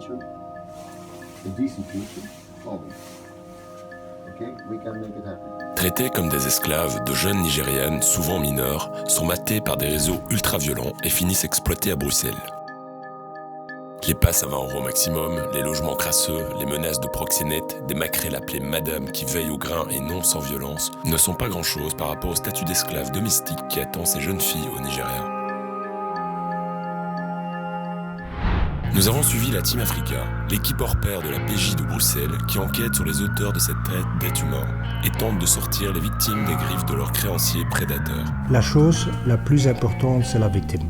future, a decent future, call me. Okay? We can make it happen. Traités comme des esclaves, de jeunes Nigérianes, souvent mineures, sont matés par des réseaux ultra-violents et finissent exploités à Bruxelles. Les passes à 20 € maximum, les logements crasseux, les menaces de proxénètes, des maquerelles appelées madame qui veillent au grain et non sans violence, ne sont pas grand-chose par rapport au statut d'esclave domestique qui attend ces jeunes filles au Nigeria. Nous avons suivi la Team Africa, l'équipe hors pair de la PJ de Bruxelles qui enquête sur les auteurs de cette traite d'êtres humains et tente de sortir les victimes des griffes de leurs créanciers prédateurs. La chose la plus importante, c'est la victime.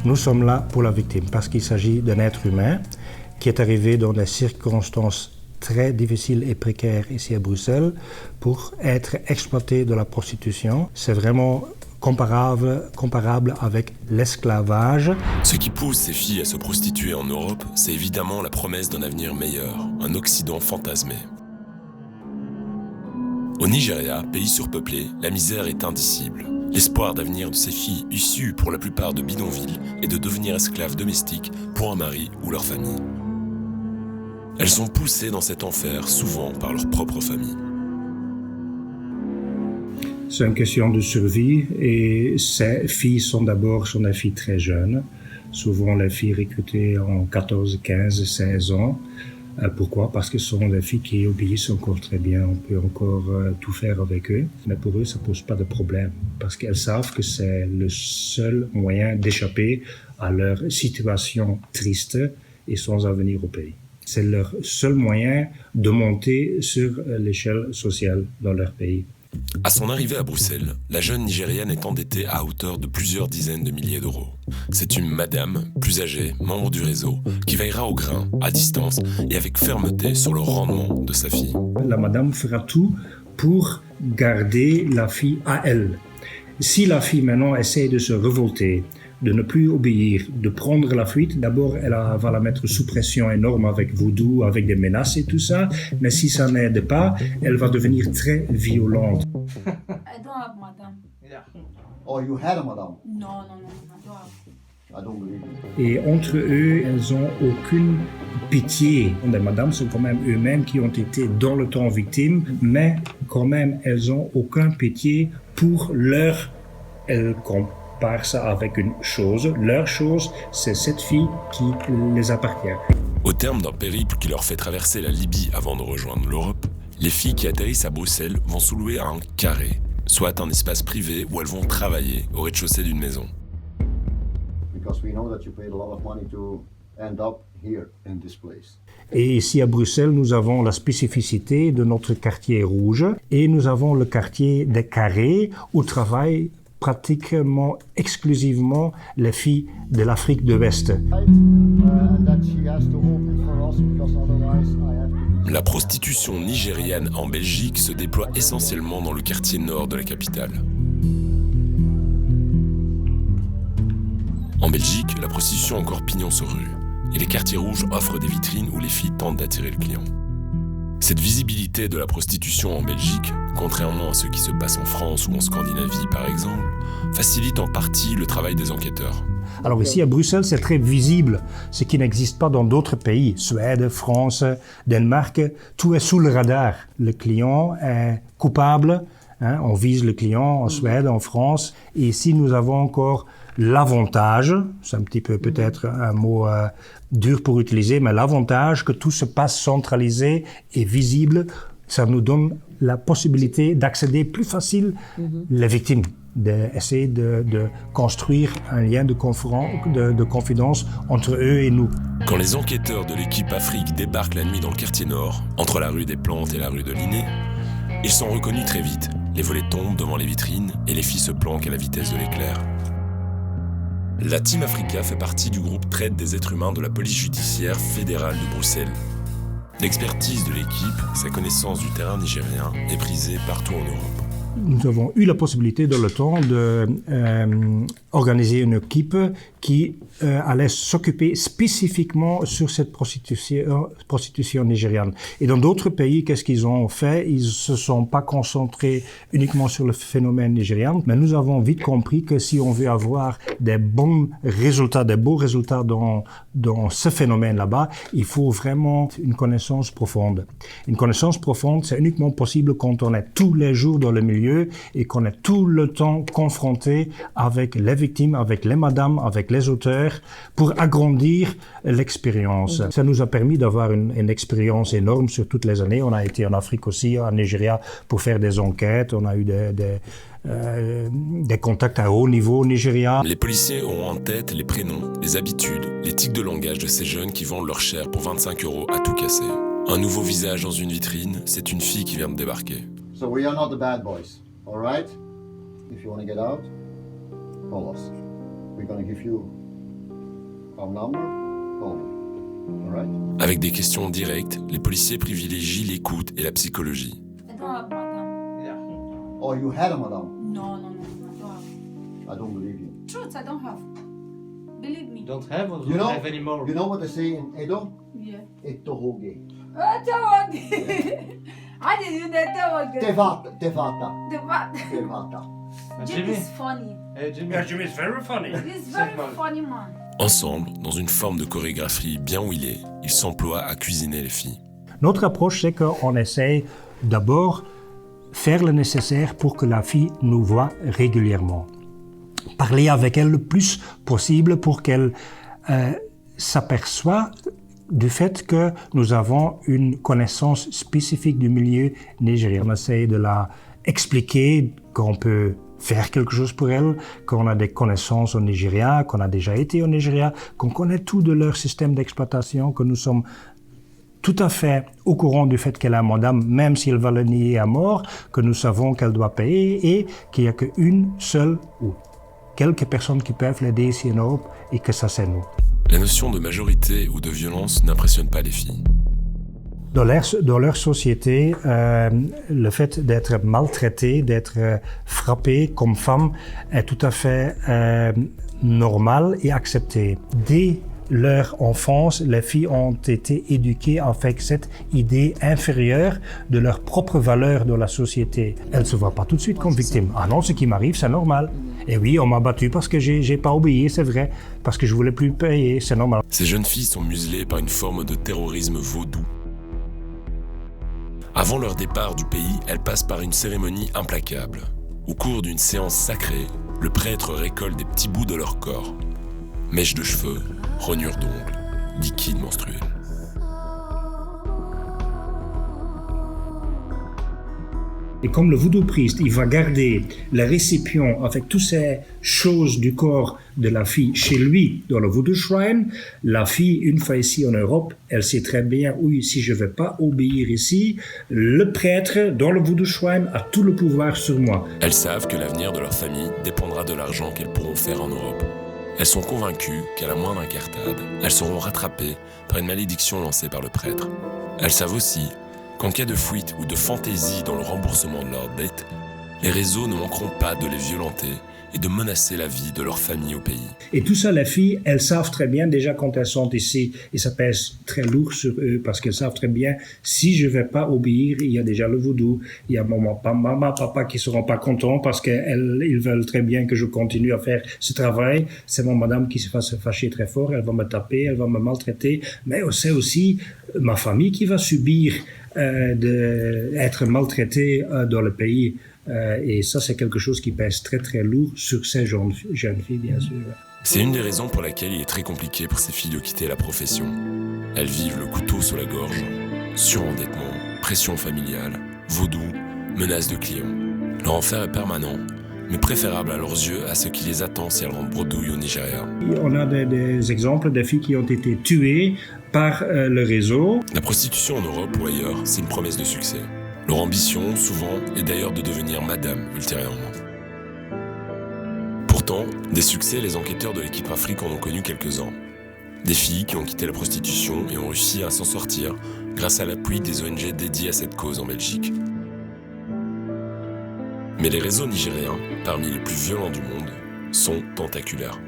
Nous sommes là pour la victime parce qu'il s'agit d'un être humain qui est arrivé dans des circonstances très difficiles et précaires ici à Bruxelles pour être exploité de la prostitution. C'est vraiment comparable avec l'esclavage. Ce qui pousse ces filles à se prostituer en Europe, c'est évidemment la promesse d'un avenir meilleur, un Occident fantasmé. Au Nigeria, pays surpeuplé, la misère est indicible. L'espoir d'avenir de ces filles issues pour la plupart de bidonvilles est de devenir esclaves domestiques pour un mari ou leur famille. Elles sont poussées dans cet enfer souvent par leur propre famille. C'est une question de survie et ces filles sont des filles très jeunes. Souvent les filles recrutées en 14, 15, 16 ans. Pourquoi? Parce que ce sont des filles qui obéissent encore très bien, on peut encore tout faire avec eux. Mais pour eux, ça pose pas de problème, parce qu'elles savent que c'est le seul moyen d'échapper à leur situation triste et sans avenir au pays. C'est leur seul moyen de monter sur l'échelle sociale dans leur pays. À son arrivée à Bruxelles, la jeune Nigériane est endettée à hauteur de plusieurs dizaines de milliers d'euros. C'est une madame, plus âgée, membre du réseau, qui veillera au grain, à distance et avec fermeté sur le rendement de sa fille. La madame fera tout pour garder la fille à elle. Si la fille maintenant essaie de se révolter, de ne plus obéir, de prendre la fuite, d'abord elle va la mettre sous pression énorme avec voodoo, avec des menaces et tout ça, mais si ça n'aide pas, elle va devenir très violente. I don't have madam. Yeah. Oh, you had a madam? No, I don't have. I don't believe it. Et entre eux, elles n'ont aucune pitié. Les madames sont quand même eux-mêmes qui ont été dans le temps victimes, mais quand même, elles n'ont aucun pitié pour leur... Elles comparent ça avec une chose. Leur chose, c'est cette fille qui les appartient. Au terme d'un périple qui leur fait traverser la Libye avant de rejoindre l'Europe, les filles qui atterrissent à Bruxelles vont se louer à un carré, soit un espace privé où elles vont travailler au rez-de-chaussée d'une maison. Because we know that you paid a lot of money to end up here in this place. Et ici à Bruxelles, nous avons la spécificité de notre quartier rouge et nous avons le quartier des carrés où travaillent pratiquement exclusivement les filles de l'Afrique de l'Ouest. La prostitution nigériane en Belgique se déploie essentiellement dans le quartier nord de la capitale. En Belgique, la prostitution a encore pignon sur rue, et les quartiers rouges offrent des vitrines où les filles tentent d'attirer le client. Cette visibilité de la prostitution en Belgique, contrairement à ce qui se passe en France ou en Scandinavie par exemple, facilite en partie le travail des enquêteurs. Alors ici à Bruxelles, c'est très visible, ce qui n'existe pas dans d'autres pays. Suède, France, Danemark, tout est sous le radar. Le client est coupable, on vise le client en Suède, en France. Et ici, nous avons encore l'avantage, c'est un petit peu peut-être un mot dur pour utiliser, mais l'avantage que tout se passe centralisé et visible, ça nous donne la possibilité d'accéder plus facile les victimes, d'essayer de construire un lien de confidence entre eux et nous. Quand les enquêteurs de l'équipe Afrique débarquent la nuit dans le quartier nord, entre la rue des Plantes et la rue de Linné, ils sont reconnus très vite. Les volets tombent devant les vitrines et les filles se planquent à la vitesse de l'éclair. La Team Africa fait partie du groupe traite des êtres humains de la police judiciaire fédérale de Bruxelles. L'expertise de l'équipe, sa connaissance du terrain nigérien est prisée partout en Europe. Nous avons eu la possibilité dans le temps d'organiser une équipe qui allait s'occuper spécifiquement sur cette prostitution nigériane. Et dans d'autres pays, qu'est-ce qu'ils ont fait? Ils se sont pas concentrés uniquement sur le phénomène nigérian, mais nous avons vite compris que si on veut avoir des bons résultats, des beaux résultats dans ce phénomène là-bas, il faut vraiment une connaissance profonde. Une connaissance profonde, c'est uniquement possible quand on est tous les jours dans le milieu et qu'on est tout le temps confronté avec les victimes, avec les madames, avec les auteurs, pour agrandir l'expérience. Ça nous a permis d'avoir une expérience énorme sur toutes les années. On a été en Afrique aussi, en Nigeria, pour faire des enquêtes. On a eu des contacts à haut niveau au Nigeria. Les policiers ont en tête les prénoms, les habitudes, l'éthique de langage de ces jeunes qui vendent leur chair pour 25 € à tout casser. Un nouveau visage dans une vitrine, c'est une fille qui vient de débarquer. So we are not the bad boys, all right? If you want to get out, call us. We're going to give you our number, call me, all right? Avec des questions directes, les policiers privilégient l'écoute et la psychologie. I don't have madam. Yeah. Oh, you had a madam. No, no, no, I don't have. I don't believe you. Truth, I don't have. Believe me. Don't have or You don't know, have anymore? you know what they say in Edo? Yeah. Etohoge. I didn't do that. Tevata, tevata, The tevata. Jim Jimmy. is funny. Hey, Jimmy. Jimmy is very funny. He's very Zeg maar. funny man. Ensemble, dans une forme de chorégraphie bien huilée, ils s'emploient à cuisiner les filles. Notre approche, c'est qu'on essaye d'abord faire le nécessaire pour que la fille nous voie régulièrement. Parler avec elle le plus possible pour qu'elle s'aperçoive du fait que nous avons une connaissance spécifique du milieu nigérien. On essaye de la expliquer qu'on peut faire quelque chose pour elle, qu'on a des connaissances au Nigeria, qu'on a déjà été au Nigeria, qu'on connaît tout de leur système d'exploitation, que nous sommes tout à fait au courant du fait qu'elle a un madame, même si elle va le nier à mort, que nous savons qu'elle doit payer et qu'il n'y a qu'une seule ou quelques personnes qui peuvent l'aider ici en Europe et que ça c'est nous. La notion de majorité ou de violence n'impressionne pas les filles. Dans leur société, le fait d'être maltraité, d'être frappé comme femme est tout à fait normal et accepté. Dès leur enfance, les filles ont été éduquées avec cette idée inférieure de leur propre valeur dans la société. Elles ne se voient pas tout de suite comme victimes. Ah non, ce qui m'arrive, c'est normal. Et oui, on m'a battu parce que j'ai pas obéi, c'est vrai. Parce que je voulais plus payer, c'est normal. Ces jeunes filles sont muselées par une forme de terrorisme vaudou. Avant leur départ du pays, elles passent par une cérémonie implacable. Au cours d'une séance sacrée, le prêtre récolte des petits bouts de leur corps. Mèches de cheveux, rognures d'ongles, liquide menstruel. Et comme le voodoo priest, il va garder le récipient avec toutes ces choses du corps de la fille chez lui dans le voodoo shrine, la fille, une fois ici en Europe, elle sait très bien, oui, si je ne vais pas obéir ici, le prêtre dans le voodoo shrine a tout le pouvoir sur moi. Elles savent que l'avenir de leur famille dépendra de l'argent qu'elles pourront faire en Europe. Elles sont convaincues qu'à la moindre incartade, elles seront rattrapées par une malédiction lancée par le prêtre. Elles savent aussi qu'en cas de fuite ou de fantaisie dans le remboursement de leurs dettes, les réseaux ne manqueront pas de les violenter et de menacer la vie de leur famille au pays. Et tout ça, les filles, elles savent très bien déjà quand elles sont ici, et ça pèse très lourd sur eux, parce qu'elles savent très bien, si je vais pas obéir, il y a déjà le vaudou, il y a maman, papa qui seront pas contents parce qu'ils veulent très bien que je continue à faire ce travail. C'est mon madame qui va se fâcher très fort, elle va me taper, elle va me maltraiter, mais c'est aussi ma famille qui va subir d'être maltraitée dans le pays. Et ça, c'est quelque chose qui pèse très très lourd sur ces jeunes filles, bien sûr. C'est une des raisons pour laquelle il est très compliqué pour ces filles de quitter la profession. Elles vivent le couteau sous la gorge, surendettement, pression familiale, vaudou, menaces de clients. Leur enfer est permanent, mais préférable à leurs yeux à ce qui les attend si elles rentrent bredouille au Nigeria. On a des exemples de filles qui ont été tuées par le réseau. La prostitution en Europe ou ailleurs, c'est une promesse de succès. Leur ambition, souvent, est d'ailleurs de devenir madame ultérieurement. Pourtant, des succès, les enquêteurs de l'équipe Afrique en ont connu quelques-uns. Des filles qui ont quitté la prostitution et ont réussi à s'en sortir grâce à l'appui des ONG dédiées à cette cause en Belgique. Mais les réseaux nigériens, parmi les plus violents du monde, sont tentaculaires.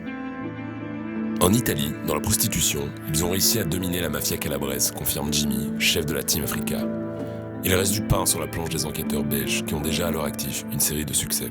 En Italie, dans la prostitution, ils ont réussi à dominer la mafia calabraise, confirme Jimmy, chef de la Team Africa. Il reste du pain sur la planche des enquêteurs belges qui ont déjà à leur actif une série de succès.